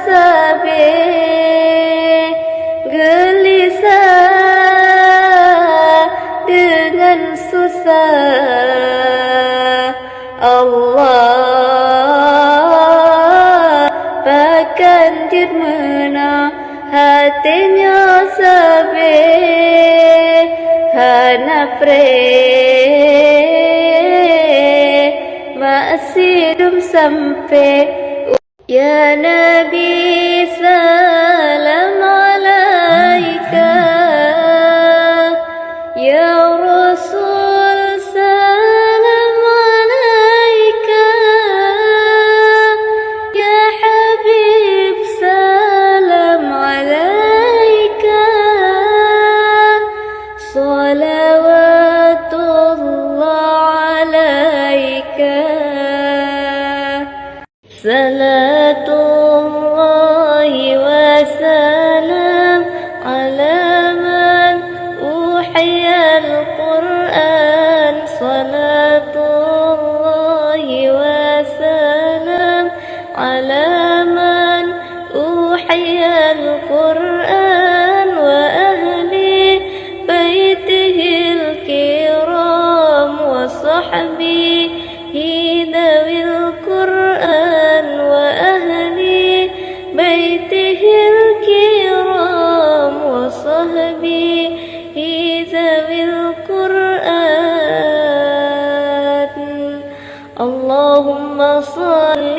sabit, gelisah dengan susah. Allah bahkan dirmena hatinya sabit, hanapre masih dum sampai. Ya Nabi salam alaika, Ya Rasul salam alaika, Ya Habib salam alaika, salawatullah alaika. Salatullahi wa salam ala man uhiya al-Quran. Salatullahi wa salam ala man uhiya al-Quran wa ahli baitihi al-kiram wa sahbihi dawil Quran. بيته الكرام وصحبه ذوي القرآن. اللهم صل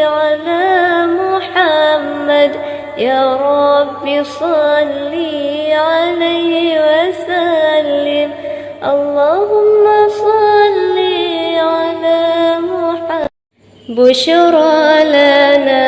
على محمد يا رب صل عليه وسلم. اللهم صل على محمد. بشرى لنا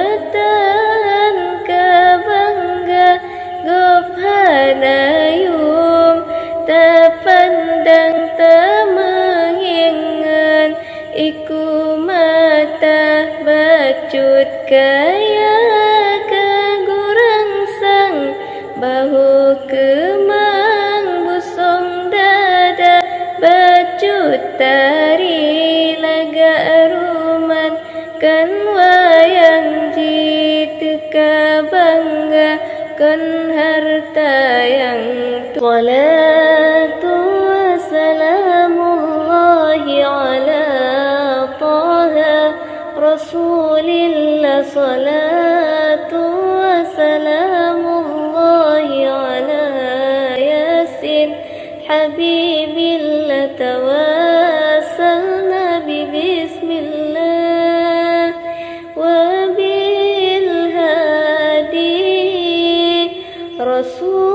jabatan kabangga gophanayum tapandang tamangingan iku mata bacut kaya kagurang sang bahu kemang busong dada bacut tari laga aruman kan wayang jitu kabangga kan harta yang salatu wassalamullahi ala taha rasulillah. Salatu wassalamullahi ala yasin habibillah. Tawassalna bismillah Rasul